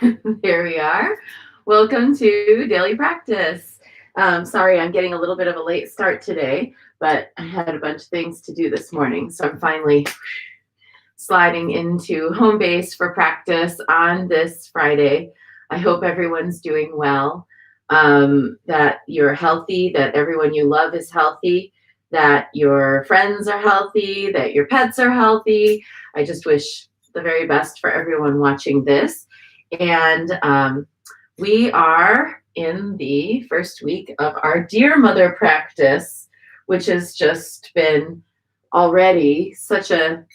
There we are. Welcome to Daily Practice. Sorry, I'm getting a little bit of a late start today, but I had a bunch of things to do this morning. So I'm finally sliding into home base for practice on this Friday. I hope everyone's doing well, that you're healthy, that everyone you love is healthy, that your friends are healthy, that your pets are healthy. I just wish the very best for everyone watching this. And we are in the first week of our Dear Mother practice, which has just been already such an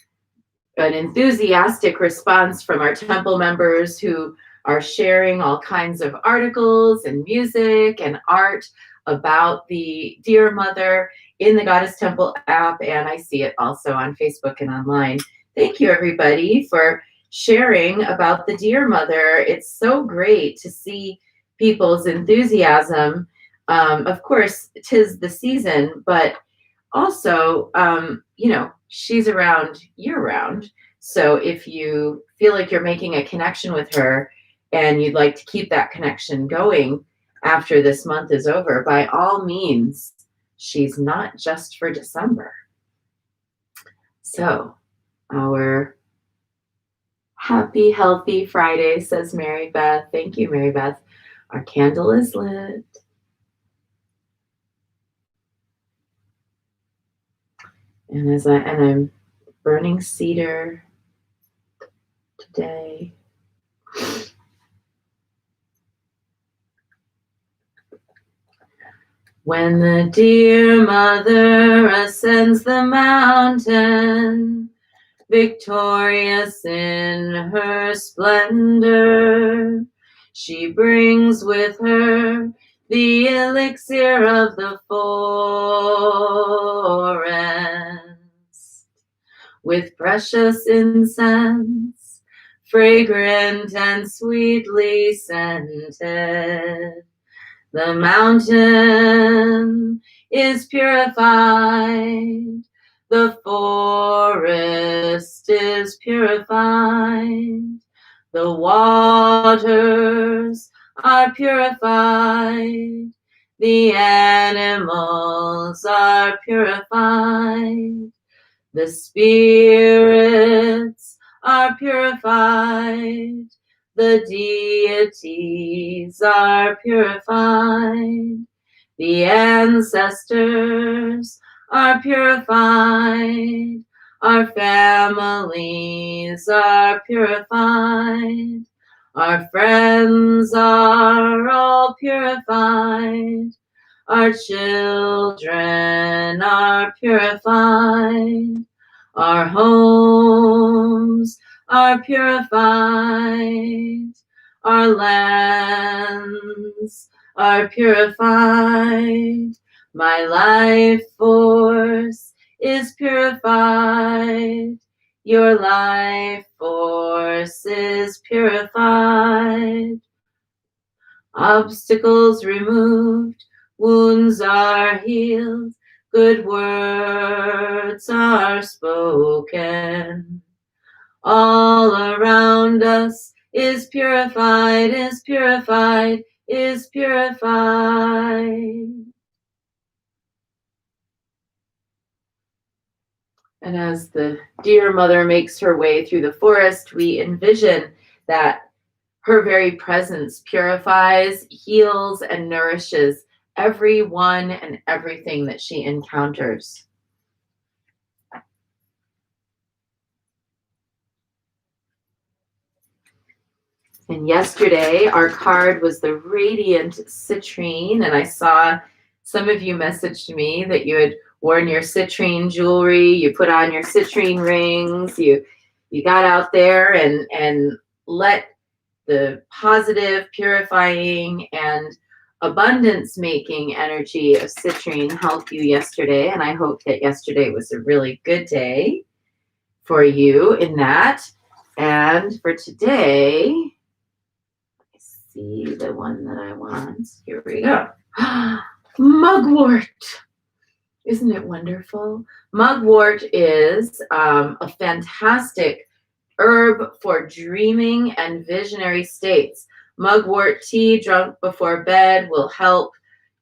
enthusiastic response from our temple members who are sharing all kinds of articles and music and art about the Dear Mother in the Goddess Temple app, and I see it also on Facebook and online. Thank you, everybody, for sharing about the Dear Mother. It's so great to see people's enthusiasm. Of course, 'tis the season, but also, she's around year round. So if you feel like you're making a connection with her and you'd like to keep that connection going after this month is over, by all means, she's not just for December. So, our happy, healthy Friday, says Mary Beth. Thank you, Mary Beth. Our candle is lit. And I'm burning cedar today. When the Dear Mother ascends the mountain, victorious in her splendor, she brings with her the elixir of the forest, with precious incense, fragrant and sweetly scented. The mountain is purified, the forest is purified, the waters are purified, the animals are purified, the spirits are purified, the deities are purified, the ancestors are purified, our families are purified, our friends are all purified, our children are purified, our homes are purified, our lands are purified, my life force is purified, your life force is purified, obstacles removed, wounds are healed, good words are spoken. All around us is purified, is purified, is purified. And as the Dear Mother makes her way through the forest, we envision that her very presence purifies, heals, and nourishes everyone and everything that she encounters. And yesterday, our card was the Radiant Citrine, and I saw some of you messaged me that you had worn your citrine jewelry, you put on your citrine rings, you got out there and let the positive, purifying, and abundance making energy of citrine help you yesterday. And I hope that yesterday was a really good day for you in that. And for today, I see the one that I want. Here we go. Mugwort. Isn't it wonderful? Mugwort is a fantastic herb for dreaming and visionary states. Mugwort tea drunk before bed will help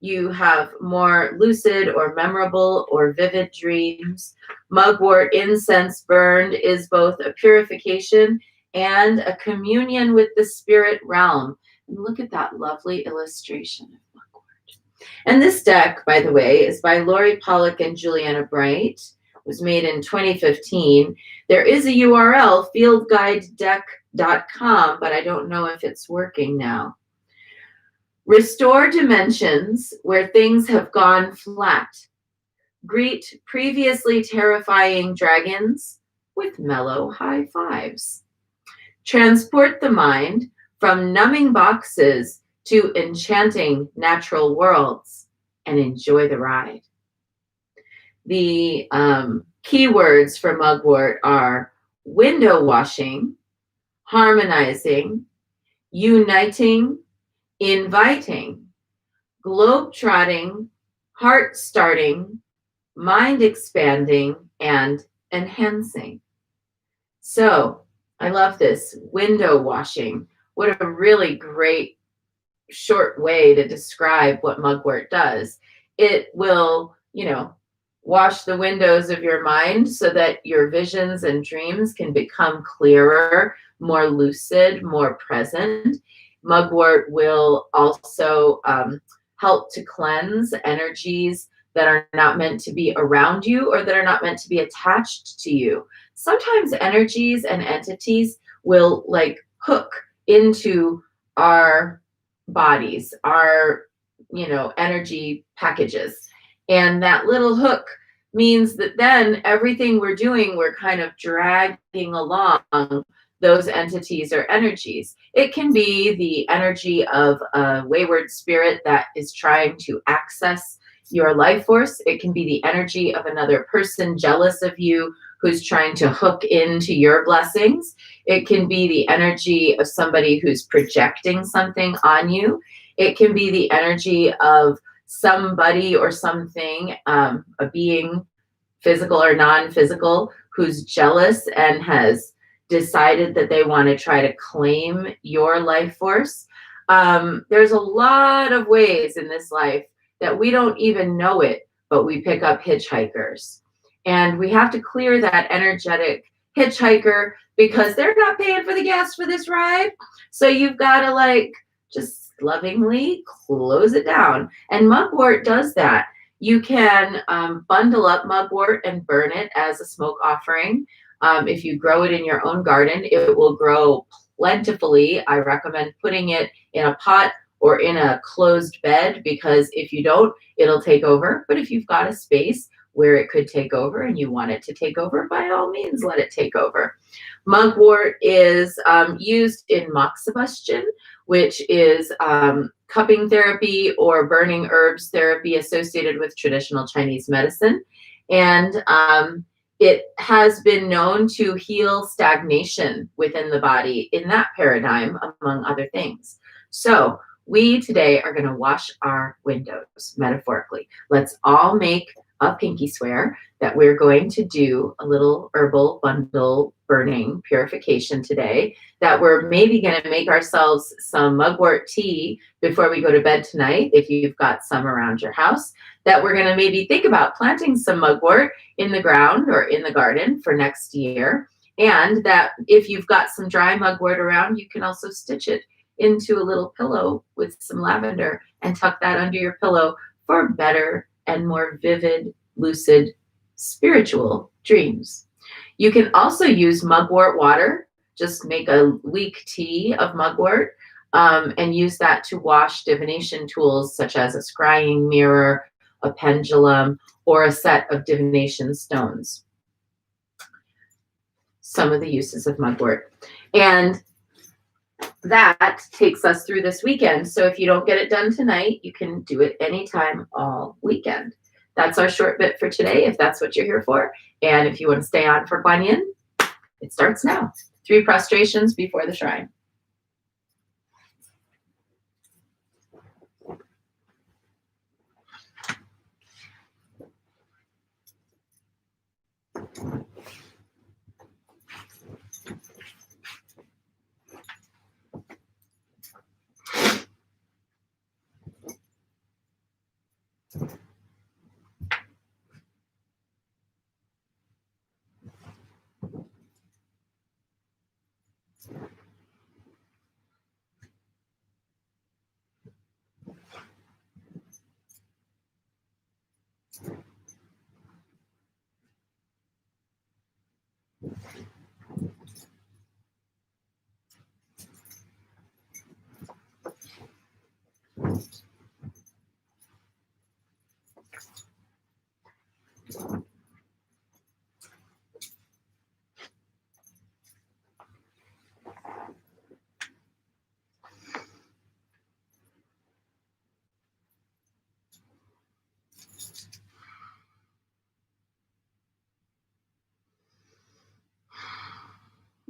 you have more lucid or memorable or vivid dreams. Mugwort incense burned is both a purification and a communion with the spirit realm. And look at that lovely illustration of mugwort. And this deck, by the way, is by Lori Pollock and Juliana Bright. It was made in 2015. There is a URL, fieldguidedeck.com, but I don't know if it's working now. Restore dimensions where things have gone flat. Greet previously terrifying dragons with mellow high fives. Transport the mind from numbing boxes to enchanting natural worlds and enjoy the ride. The keywords for mugwort are window washing, harmonizing, uniting, inviting, globe-trotting, heart-starting, mind-expanding, and enhancing. So I love this, window washing. What a really great short way to describe what mugwort does. It will, wash the windows of your mind so that your visions and dreams can become clearer, more lucid, more present. Mugwort will also help to cleanse energies that are not meant to be around you or that are not meant to be attached to you. Sometimes energies and entities will hook into our bodies, our, energy packages. And that little hook means that then everything we're doing, we're kind of dragging along those entities or energies. It can be the energy of a wayward spirit that is trying to access your life force. It can be the energy of another person jealous of you who's trying to hook into your blessings. It can be the energy of somebody who's projecting something on you. It can be the energy of somebody or something, a being, physical or non-physical, who's jealous and has decided that they want to try to claim your life force. There's a lot of ways in this life that we don't even know it, but we pick up hitchhikers. And we have to clear that energetic hitchhiker because they're not paying for the gas for this ride. So you've got to just lovingly close it down. And mugwort does that. You can bundle up mugwort and burn it as a smoke offering. If you grow it in your own garden, it will grow plentifully. I recommend putting it in a pot or in a closed bed, because if you don't, it'll take over. But if you've got a space where it could take over and you want it to take over, by all means, let it take over. Mugwort is used in moxibustion, which is cupping therapy or burning herbs therapy associated with traditional Chinese medicine. And it has been known to heal stagnation within the body in that paradigm, among other things. So we today are going to wash our windows, metaphorically. Let's all make a pinky swear that we're going to do a little herbal bundle burning purification today, that we're maybe going to make ourselves some mugwort tea before we go to bed tonight, if you've got some around your house, that we're going to maybe think about planting some mugwort in the ground or in the garden for next year, and that if you've got some dry mugwort around, you can also stitch it into a little pillow with some lavender and tuck that under your pillow for better and more vivid, lucid, spiritual dreams. You can also use mugwort water. Just make a weak tea of mugwort and use that to wash divination tools such as a scrying mirror, a pendulum, or a set of divination stones. Some of the uses of mugwort. And that takes us through this weekend. So if you don't get it done tonight, you can do it anytime all weekend. That's our short bit for today, if that's what you're here for. And if you want to stay on for Guan Yin, it starts now. 3 prostrations before the shrine.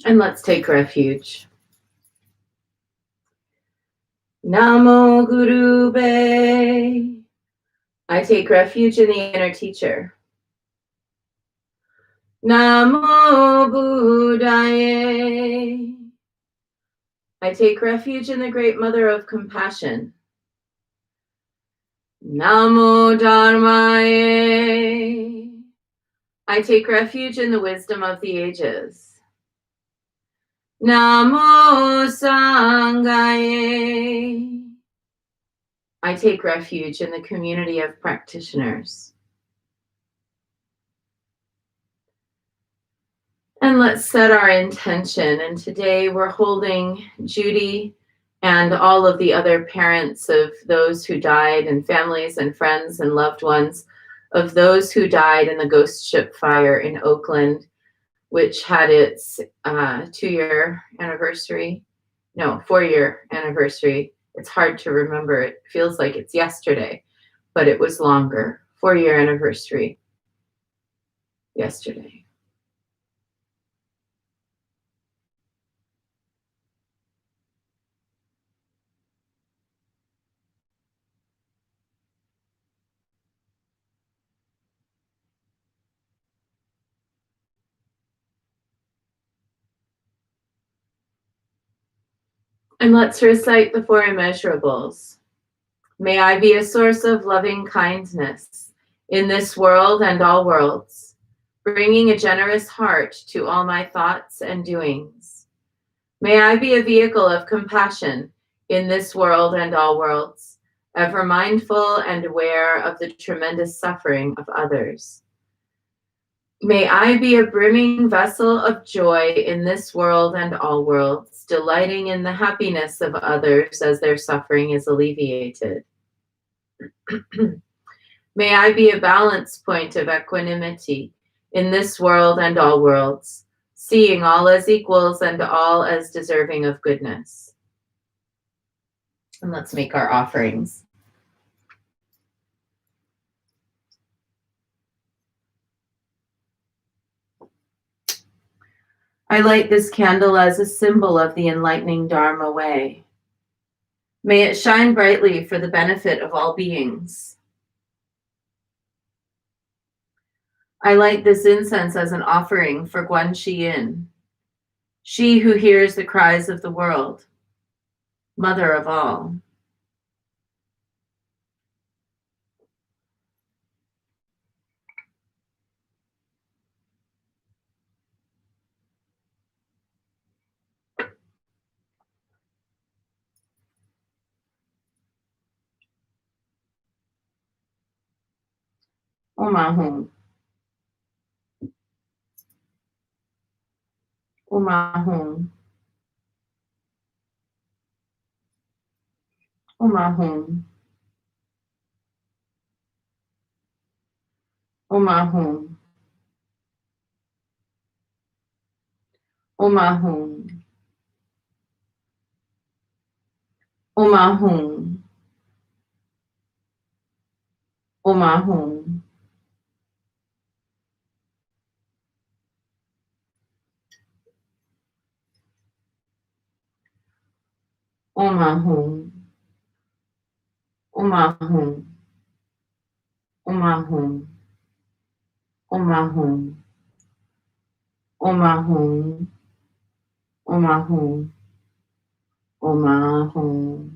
And let's take refuge. Namo Gurube. I take refuge in the inner teacher. Namo Buddhaye. I take refuge in the great mother of compassion. Namo Dharmaye. I take refuge in the wisdom of the ages. Namo Sanghaye. I take refuge in the community of practitioners. And let's set our intention. And today we're holding Judy and all of the other parents of those who died, and families and friends and loved ones of those who died in the ghost ship fire in Oakland, which had its 4-year anniversary. It's hard to remember. It feels like it's yesterday, but it was longer. 4-year anniversary yesterday. And let's recite the 4 immeasurables. May I be a source of loving kindness in this world and all worlds, bringing a generous heart to all my thoughts and doings. May I be a vehicle of compassion in this world and all worlds, ever mindful and aware of the tremendous suffering of others. May I be a brimming vessel of joy in this world and all worlds, delighting in the happiness of others as their suffering is alleviated. May I be a balance point of equanimity in this world and all worlds, seeing all as equals and all as deserving of goodness. And let's make our offerings. I light this candle as a symbol of the enlightening Dharma way. May it shine brightly for the benefit of all beings. I light this incense as an offering for Guanxi Yin, she who hears the cries of the world, mother of all. Om Ahum. Om Ahum. Om Ahum. Om Ahum. Om Ahum. Om Ahum. Om Ahum. Om Ahum. Om Ahum. Om Ahum. Om Ahum. Om Ahum. Om Ahum. Om Ahum.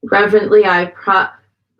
Reverently, I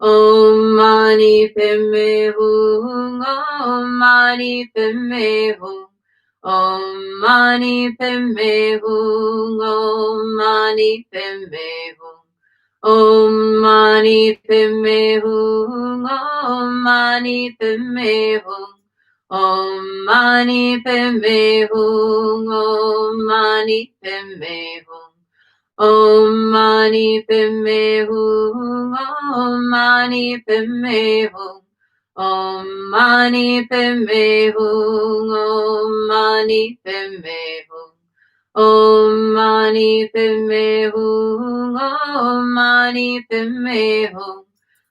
Om Mani Padme Hum. Om Mani Padme Hum. Om Mani Padme Hum. Om Mani Padme Hum. Om Mani Padme Hum. Om Mani Padme Hum. Om Mani Padme Hum. Om Mani Padme Hum. Om Mani Padme Hum. Om Mani Padme Hum. Om Mani Padme Hum. Om Mani Padme Hum. Om Mani Padme Hum. Om Mani Padme Hum.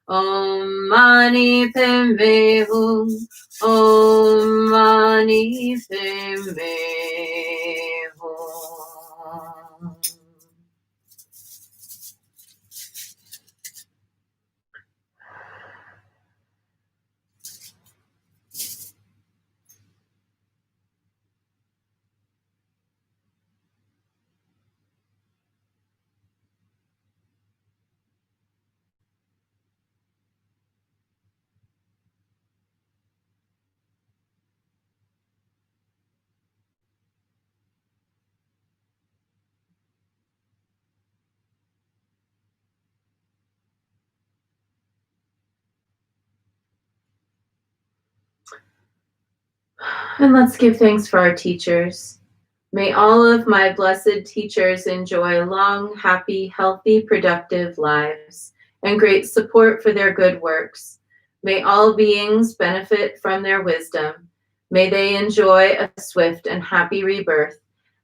Om Mani Padme Hum. Om Mani Padme Hum. And let's give thanks for our teachers. May all of my blessed teachers enjoy long, happy, healthy, productive lives and great support for their good works. May all beings benefit from their wisdom. May they enjoy a swift and happy rebirth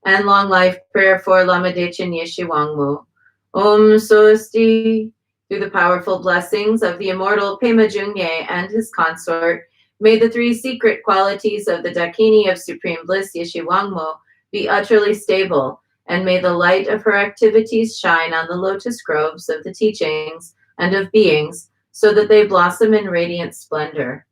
and long life. Prayer for Lama Dechen Yeshe Wangmu. Om Sosti. Through the powerful blessings of the immortal Pema Jungye and his consort, may the three secret qualities of the Dakini of Supreme Bliss Yeshe Wangmu be utterly stable, and may the light of her activities shine on the lotus groves of the teachings and of beings, so that they blossom in radiant splendor.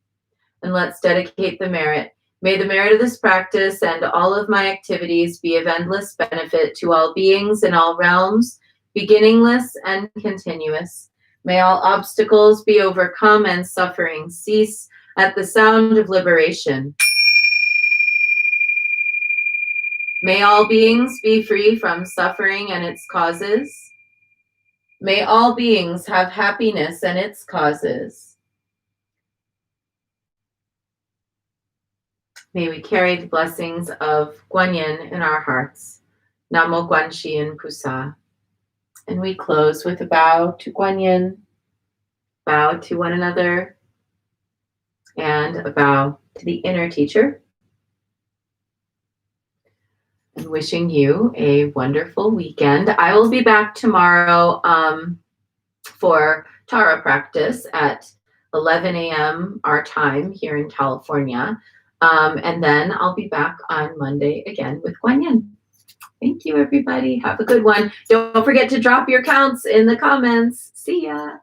And let's dedicate the merit. May the merit of this practice and all of my activities be of endless benefit to all beings in all realms, beginningless and continuous. May all obstacles be overcome and suffering cease at the sound of liberation. May all beings be free from suffering and its causes. May all beings have happiness and its causes. May we carry the blessings of Guanyin in our hearts. Namo Guanxin Pusa. And we close with a bow to Guanyin, bow to one another, and a bow to the inner teacher. And wishing you a wonderful weekend. I will be back tomorrow for Tara practice at 11 a.m. our time here in California. And then I'll be back on Monday again with Guanyin. Thank you, everybody. Have a good one. Don't forget to drop your counts in the comments. See ya.